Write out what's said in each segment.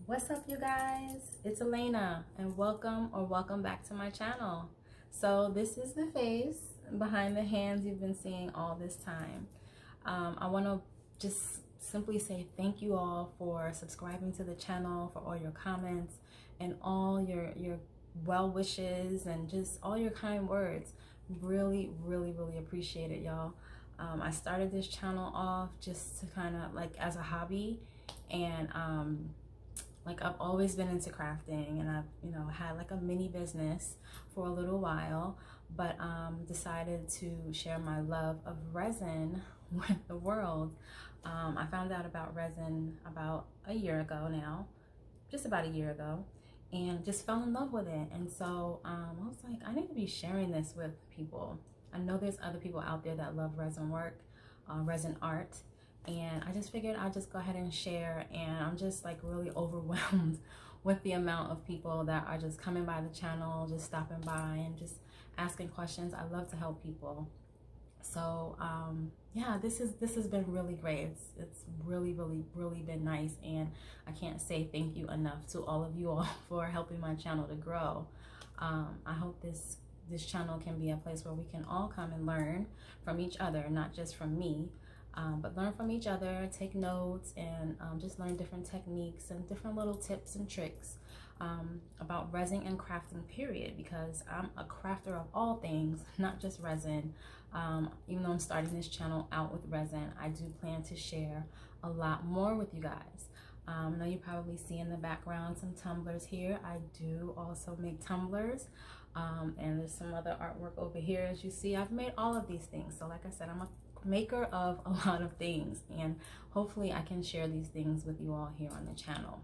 What's up, you guys? It's Elena, and welcome back to my channel. So this is the face behind the hands you've been seeing all this time. I want to just simply say thank you all for subscribing to the channel, for all your comments and all your well wishes and just all your kind words. Really appreciate it, y'all. I started this channel off just to kind of like as a hobby, and like I've always been into crafting, and I've had like a mini business for a little while, but decided to share my love of resin with the world. I found out about resin about a year ago now, just about a year ago, and just fell in love with it. And so I was like, I need to be sharing this with people. I know there's other people out there that love resin work, resin art, and I just figured I'd just go ahead and share. And I'm just like really overwhelmed with the amount of people that are just coming by the channel, just stopping by and just asking questions. I love to help people. So yeah, this has been really great. It's really been nice, and I can't say thank you enough to all of you all for helping my channel to grow. I hope this channel can be a place where we can all come and learn from each other, not just from me, but learn from each other, take notes, and just learn different techniques and different little tips and tricks about resin and crafting, period, because I'm a crafter of all things, not just resin. Even though I'm starting this channel out with resin, I do plan to share a lot more with you guys. I know you probably see in the background some tumblers here. I do also make tumblers, and there's some other artwork over here. As you see, I've made all of these things. So like I said, I'm a maker of a lot of things, and hopefully I can share these things with you all here on the channel.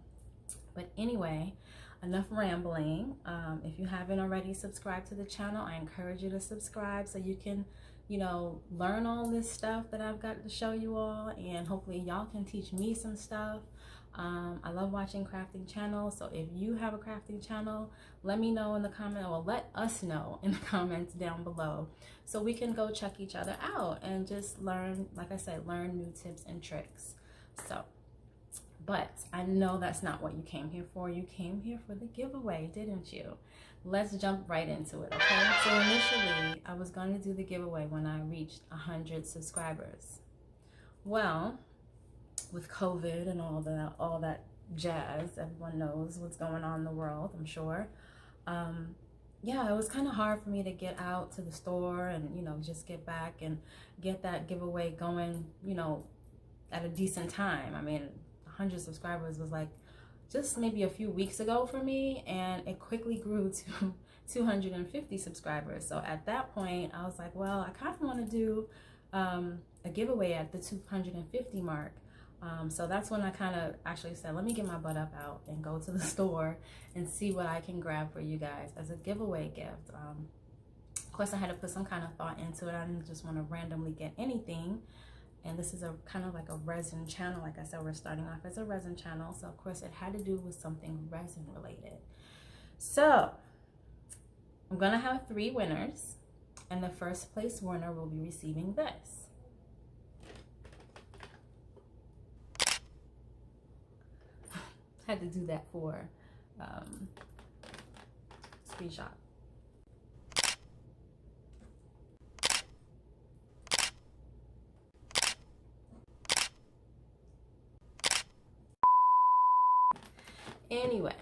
But anyway, enough rambling. If you haven't already subscribed to the channel, I encourage you to subscribe so you can learn all this stuff that I've got to show you all, and hopefully y'all can teach me some stuff. I love watching crafting channels, so if you have a crafting channel, let me know in the comment, or let us know in the comments down below, so we can go check each other out and just learn, like I said, learn new tips and tricks. So, but I know that's not what you came here for. You came here for the giveaway, didn't you? Let's jump right into it, okay? So initially, I was going to do the giveaway when I reached 100 subscribers. Well, with COVID and all that jazz, everyone knows what's going on in the world, I'm sure. Yeah, it was kind of hard for me to get out to the store and just get back and get that giveaway going, at a decent time. I mean, 100 subscribers was like just maybe a few weeks ago for me, and it quickly grew to 250 subscribers. So at that point I was like, well, I kind of want to do a giveaway at the 250 mark. So that's when I kind of actually said, let me get my butt up out and go to the store and see what I can grab for you guys as a giveaway gift. Of course, I had to put some kind of thought into it. I didn't just want to randomly get anything. And this is a kind of like a resin channel. Like I said, we're starting off as a resin channel. So of course it had to do with something resin related. So I'm gonna have 3 winners, and the first place winner will be receiving this. Had to do that for screenshot. Anyway,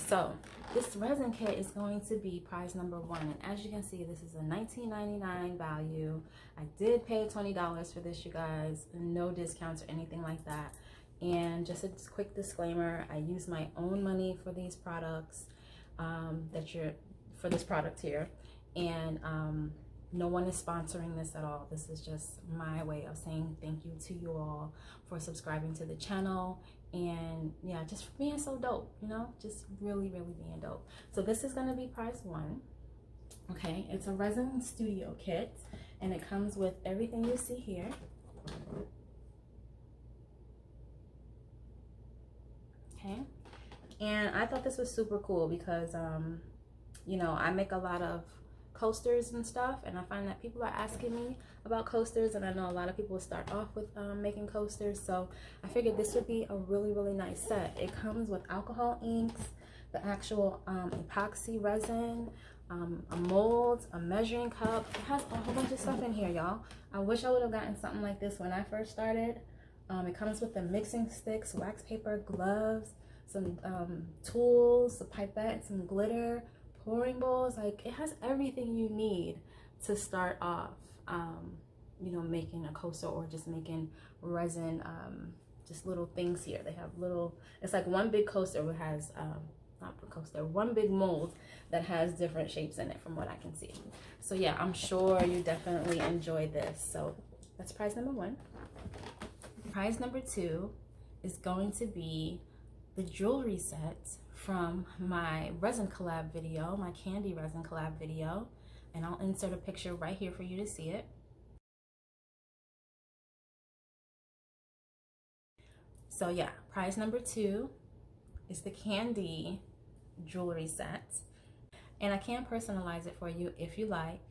so this resin kit is going to be prize number 1, and as you can see, this is a $19.99 value. I did pay $20 for this, you guys, no discounts or anything like that. And just a quick disclaimer, I use my own money for these products, for this product here, and no one is sponsoring this at all. This is just my way of saying thank you to you all for subscribing to the channel, and yeah, just for being so dope, just really being dope. So this is going to be prize 1. Okay, it's a resin studio kit, and it comes with everything you see here. Okay, and I thought this was super cool because I make a lot of coasters and stuff, and I find that people are asking me about coasters, and I know a lot of people start off with making coasters, so I figured this would be a really nice set. It comes with alcohol inks, the actual epoxy resin, a mold, a measuring cup. It has a whole bunch of stuff in here, y'all. I wish I would have gotten something like this when I first started. It comes with the mixing sticks, wax paper, gloves, some tools, a pipette, some glitter, pouring bowls. Like, it has everything you need to start off, you know, making a coaster or just making resin, just little things here. They have little, it's like one big coaster that has, not a coaster, one big mold that has different shapes in it from what I can see. So yeah, I'm sure you definitely enjoy this. So that's prize number 1. Prize number 2 is going to be the jewelry set from my resin collab video, my candy resin collab video, and I'll insert a picture right here for you to see it. So yeah, prize number 2 is the candy jewelry set, and I can personalize it for you if you like,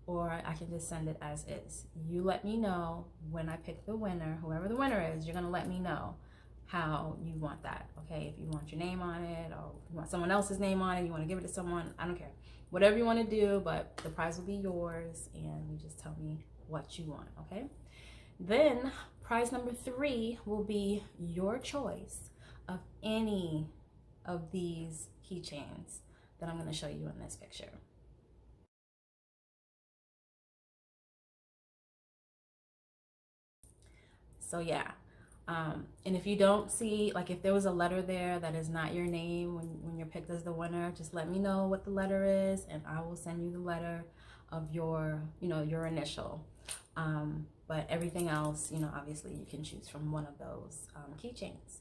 or I can just send it as is. You let me know when I pick the winner. Whoever the winner is, you're gonna let me know how you want that, okay? If you want your name on it, or you want someone else's name on it, you want to give it to someone, I don't care. Whatever you want to do, but the prize will be yours, and you just tell me what you want, okay? Then prize number 3 will be your choice of any of these keychains that I'm going to show you in this picture. So yeah, and if you don't see, like if there was a letter there that is not your name when you're picked as the winner, just let me know what the letter is, and I will send you the letter of your, you know, your initial. But everything else, you know, obviously you can choose from one of those keychains.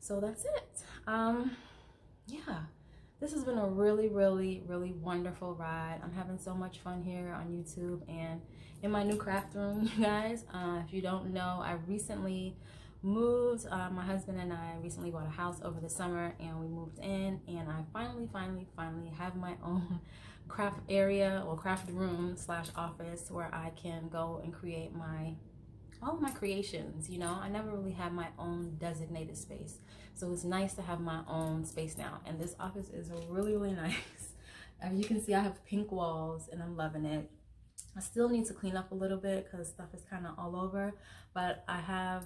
So that's it. Yeah, this has been a really wonderful ride. I'm having so much fun here on YouTube and in my new craft room, you guys. If you don't know, I recently moved. My husband and I recently bought a house over the summer, and we moved in, and I finally have my own craft area, or craft room / office, where I can go and create all of my creations. You know, I never really had my own designated space, so it's nice to have my own space now, and this office is really nice. As you can see, I have pink walls and I'm loving it. I still need to clean up a little bit because stuff is kind of all over, but I have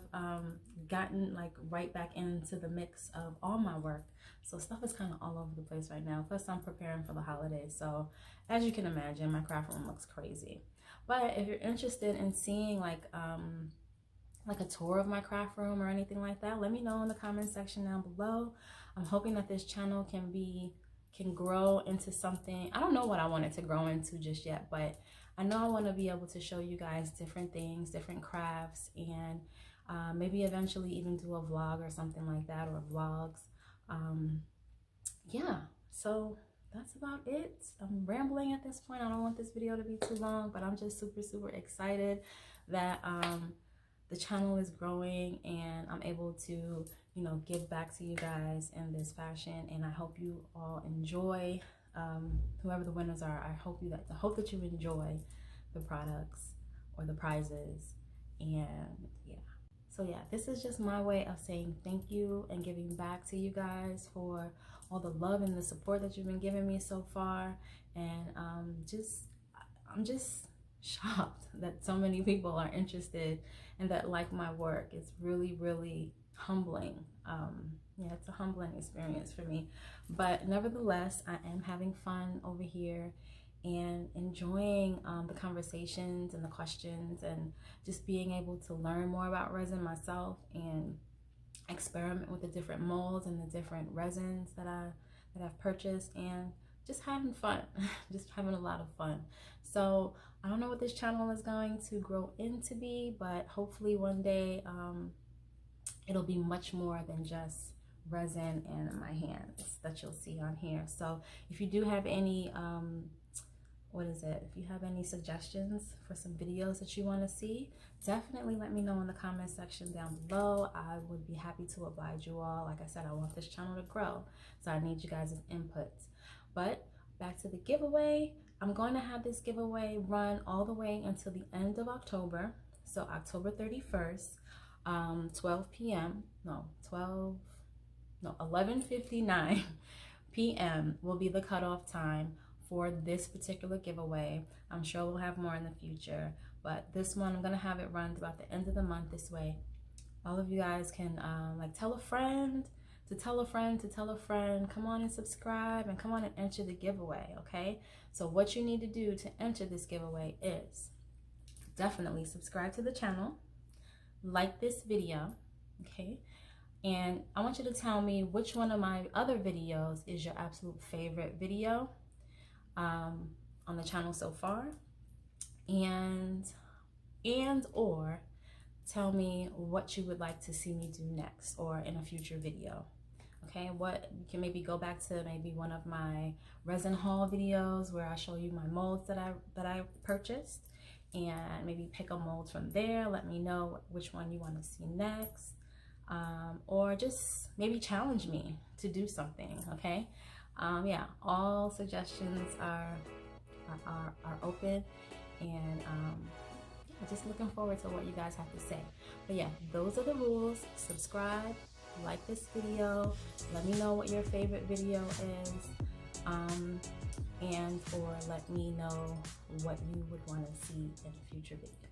gotten like right back into the mix of all my work, so stuff is kind of all over the place right now. Plus I'm preparing for the holidays, so as you can imagine, my craft room looks crazy. But if you're interested in seeing like a tour of my craft room or anything like that, let me know in the comment section down below. I'm hoping that this channel can grow into something. I don't know what I want it to grow into just yet, but I know I want to be able to show you guys different things, different crafts, and maybe eventually even do a vlog or something like that, or vlogs. Yeah, so that's about it. I'm rambling at this point. I don't want this video to be too long, but I'm just super excited that the channel is growing and I'm able to, you know, give back to you guys in this fashion. And I hope you all enjoy, whoever the winners are. I hope that you enjoy the products or the prizes. And yeah, so yeah, this is just my way of saying thank you and giving back to you guys for all the love and the support that you've been giving me so far. And I'm just shocked that so many people are interested and that like my work. It's really humbling. Yeah, it's a humbling experience for me, but nevertheless, I am having fun over here and enjoying the conversations and the questions, and just being able to learn more about resin myself and experiment with the different molds and the different resins that I've purchased, and just having fun. Just having a lot of fun. So I don't know what this channel is going to grow into be, but hopefully one day it'll be much more than just resin in my hands that you'll see on here. So if you do have any if you have any suggestions for some videos that you want to see, definitely let me know in the comment section down below. I would be happy to oblige you all. Like I said, I want this channel to grow, so I need you guys' input. But back to the giveaway. I'm going to have this giveaway run all the way until the end of October. So October 31st, 12 p.m. No, 11:59 p.m. will be the cutoff time for this particular giveaway. I'm sure we'll have more in the future, but this one, I'm going to have it run throughout the end of the month. This way all of you guys can like tell a friend to tell a friend to tell a friend. Come on and subscribe and come on and enter the giveaway. Okay, so what you need to do to enter this giveaway is definitely subscribe to the channel, like this video, okay, and I want you to tell me which one of my other videos is your absolute favorite video on the channel so far, and or tell me what you would like to see me do next or in a future video. Okay, what you can maybe go back to maybe one of my resin haul videos where I show you my molds that I purchased, and maybe pick a mold from there. Let me know which one you want to see next, or just maybe challenge me to do something. Okay, yeah, all suggestions are open, and yeah, just looking forward to what you guys have to say. But yeah, those are the rules. Subscribe, like this video, let me know what your favorite video is, and or let me know what you would want to see in a future video.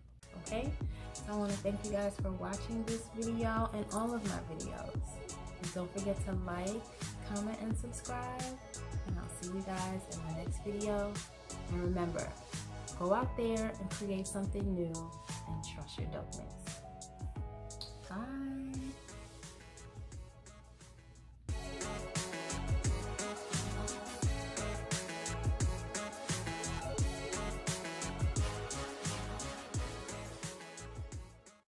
Okay, so I want to thank you guys for watching this video and all of my videos. And don't forget to like, comment, and subscribe, and I'll see you guys in my next video. And remember, go out there and create something new and trust your dopeness. Bye.